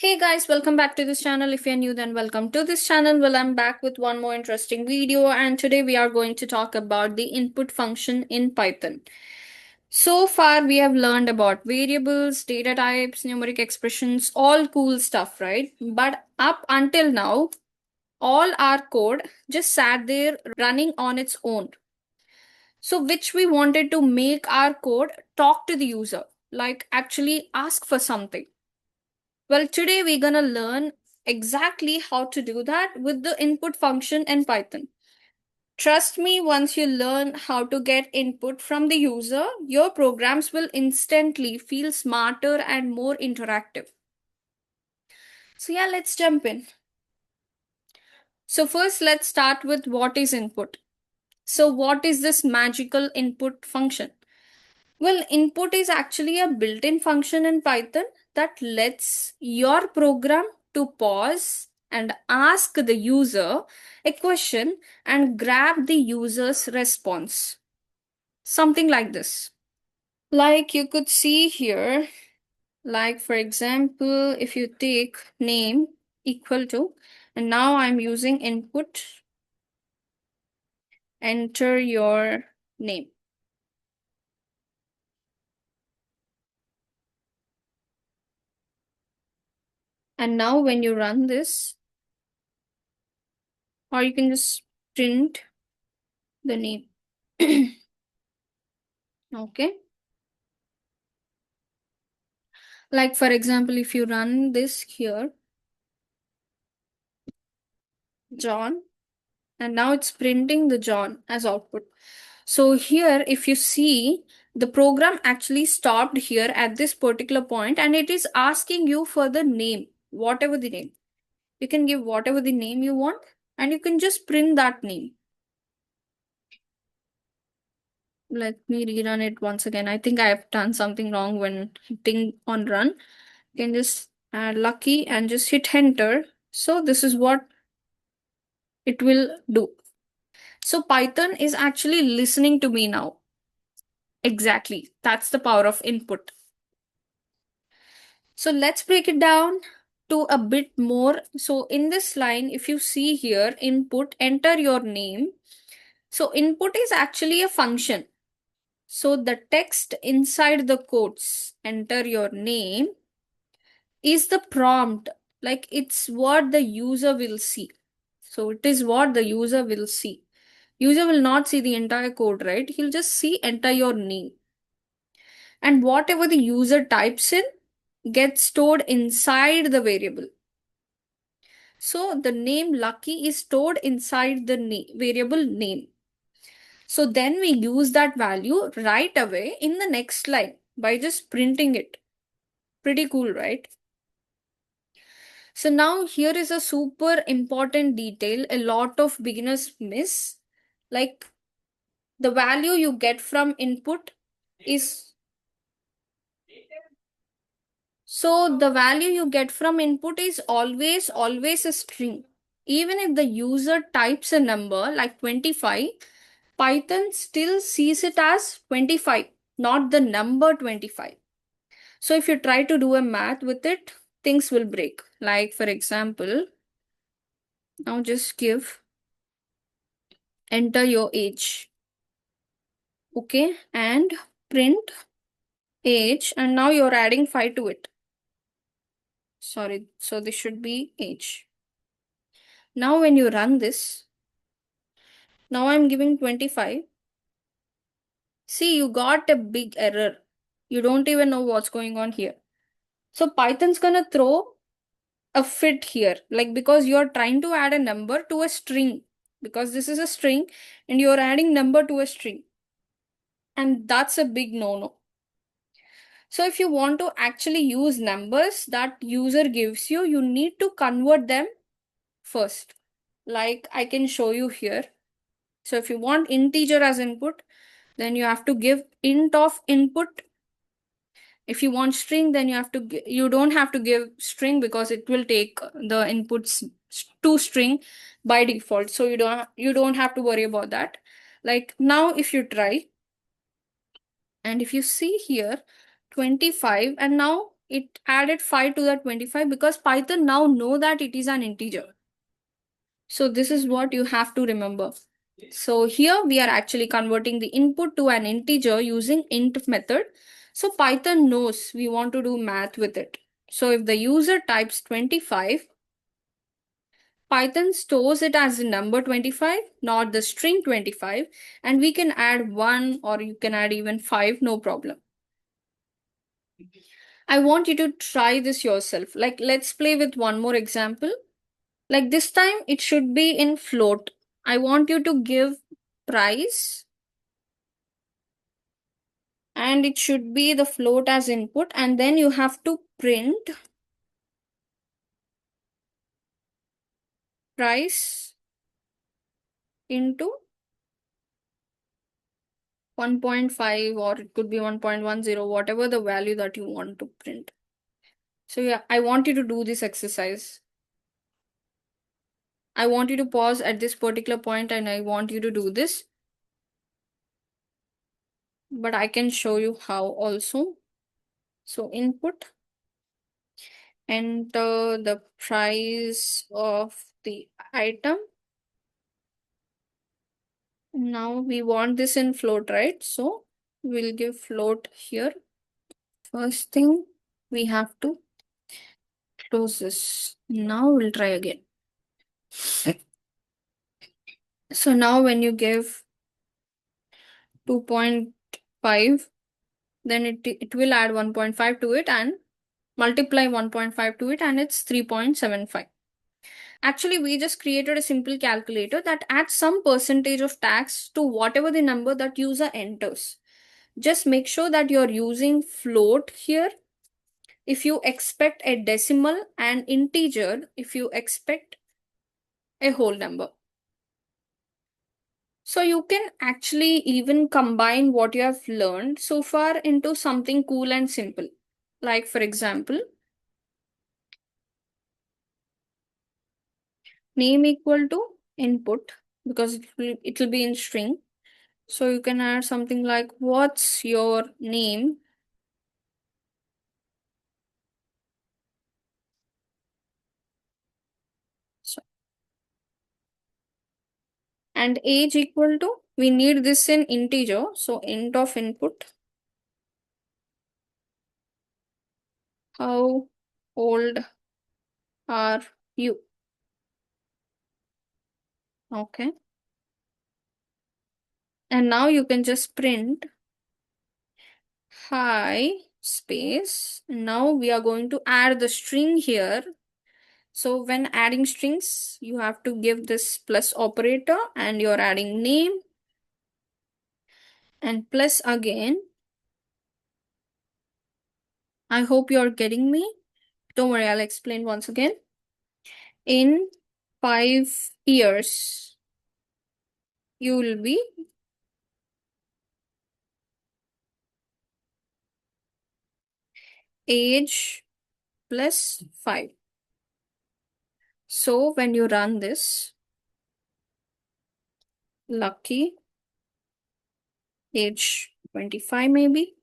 Hey guys, welcome back to this channel. If you're new, then welcome to this channel. Well, I'm back with one more interesting video, and today we are going to talk about the input function in Python. So far, we have learned about variables, data types, numeric expressions, all cool stuff, right? But up until now, all our code just sat there running on its own. So, which we wanted to make our code talk to the user, like actually ask for something. Well, today we're gonna learn exactly how to do that with the input function in Python. Trust me, once you learn how to get input from the user, your programs will instantly feel smarter and more interactive. So yeah, let's jump in. So first, let's start with what is input. So what is this magical input function? Well, input is actually a built-in function in Python that lets your program to pause and ask the user a question and grab the user's response. Something like this. Like you could see here, like for example, if you take name equal to, and now I'm using input, enter your name. And now when you run this, or you can just print the name. Okay. Like for example, if you run this here, John, and now it's printing the John as output. So here, if you see, the program actually stopped here at this particular point and it is asking you for the name, whatever the name. You can give whatever the name you want and you can just print that name. Let me rerun it once again. I think I have done something wrong when hitting on run. You can just add lucky and just hit enter. So this is what it will do. So Python is actually listening to me now. Exactly. That's the power of input. So let's break it down to a bit more. So in this line, if you see here, input, enter your name. So input is actually a function. So the text inside the quotes, enter your name, is the prompt. Like it's what the user will see. So it is what the user will see. User will not see the entire code, right? He'll just see enter your name. And whatever the user types in gets stored inside the variable. So the name Lucky is stored inside the variable name. So then we use that value right away in the next line by just printing it. Pretty cool, right? So now here is a super important detail a lot of beginners miss. Like the value you get from input is so the value you get from input is always a string. Even if the user types a number like 25, Python still sees it as 25, not the number 25. So if you try to do a math with it, things will break. Like for example, now just give enter your age. Okay, and print age, and now you're adding 5 to it. Sorry, so this should be age. Now when you run this, now I'm giving 25. See, you got a big error. You don't even know what's going on here. So Python's gonna throw a fit here, like because you're trying to add a number to a string, because this is a string and you're adding number to a string. And that's a big no-no. So if you want to actually use numbers that user gives you, you need to convert them first. Like I can show you here. So if you want integer as input, then you have to give int of input. If you want string, then you don't have to give string because it will take the inputs to string by default. So you don't have to worry about that. Like now if you try, and if you see here 25, and now it added 5 to that 25 because Python now know that it is an integer. So this is what you have to remember. So here we are actually converting the input to an integer using int method. So Python knows we want to do math with it. So if the user types 25, Python stores it as the number 25, not the string 25, and we can add 1 or you can add even 5, no problem. I want you to try this yourself. Like, let's play with one more example. Like this time it should be in float. I want you to give price and it should be the float as input, and then you have to print price into 1.5 or it could be 1.10, whatever the value that you want to print. So yeah, I want you to do this exercise. I want you to pause at this particular point and I want you to do this. But I can show you how also. So input, enter the price of the item. Now we want this in float, right? So we'll give float here. First thing we have to close this. Now we'll try again. So now when you give 2.5, then it will add 1.5 to it and multiply 1.5 to it, and it's 3.75. Actually, we just created a simple calculator that adds some percentage of tax to whatever the number that user enters. Just make sure that you're using float here if you expect a decimal, and integer if you expect a whole number. So you can actually even combine what you have learned so far into something cool and simple. Like for example, name equal to input, because it will be in string. So you can add something like what's your name, so, and age equal to, we need this in integer, so int of input, how old are you? Okay. And now you can just print hi space. Now we are going to add the string here. So when adding strings, you have to give this plus operator and you're adding name and plus again. I hope you're getting me. Don't worry, I'll explain once again. In 5 years, you will be age plus 5. So when you run this, Lucky, age 25 maybe.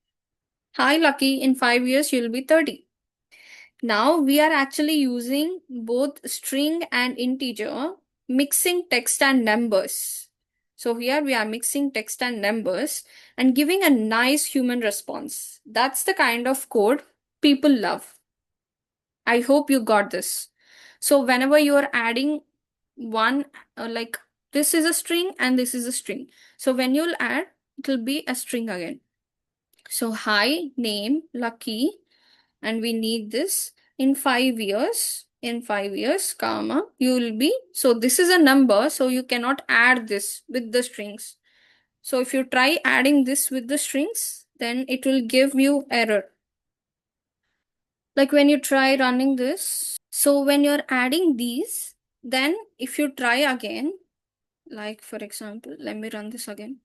Hi Lucky, in 5 years you'll be 30. Now we are actually using both string and integer, mixing text and numbers. So here we are mixing text and numbers and giving a nice human response. That's the kind of code people love. I hope you got this. So whenever you are adding one, like this is a string and this is a string. So when you'll add, it will be a string again. So hi, name, Lucky, and we need this in 5 years. In 5 years, comma, you will be. So this is a number, so you cannot add this with the strings. So if you try adding this with the strings, then it will give you error. Like when you try running this. So when you're adding these, then if you try again, like for example, let me run this again.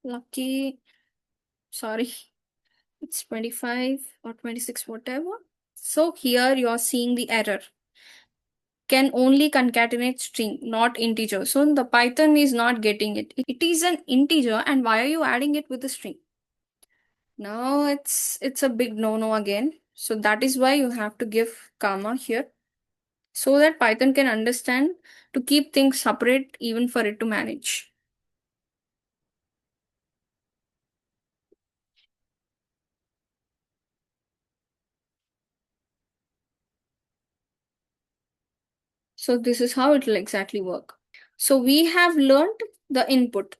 Lucky, sorry, it's 25 or 26, whatever. So here you're seeing the error. Can only concatenate string, not integer. So the Python is not getting it. It is an integer, and why are you adding it with the string? Now it's a big no-no again. So that is why you have to give comma here so that Python can understand to keep things separate even for it to manage. So this is how it will exactly work. So we have learned the input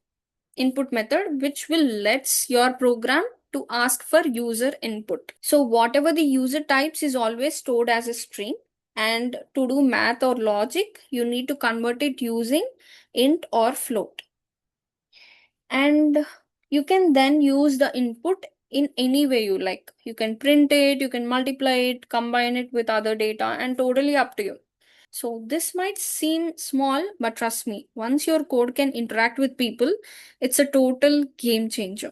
method, which will lets your program to ask for user input. So whatever the user types is always stored as a string, and to do math or logic, you need to convert it using int or float. And you can then use the input in any way you like. You can print it, you can multiply it, combine it with other data, and totally up to you. So this might seem small, but trust me, once your code can interact with people, it's a total game changer.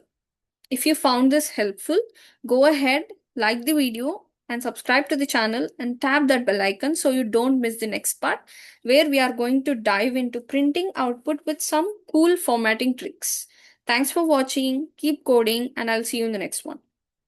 If you found this helpful, go ahead, like the video, and subscribe to the channel and tap that bell icon so you don't miss the next part where we are going to dive into printing output with some cool formatting tricks. Thanks for watching, keep coding, and I'll see you in the next one.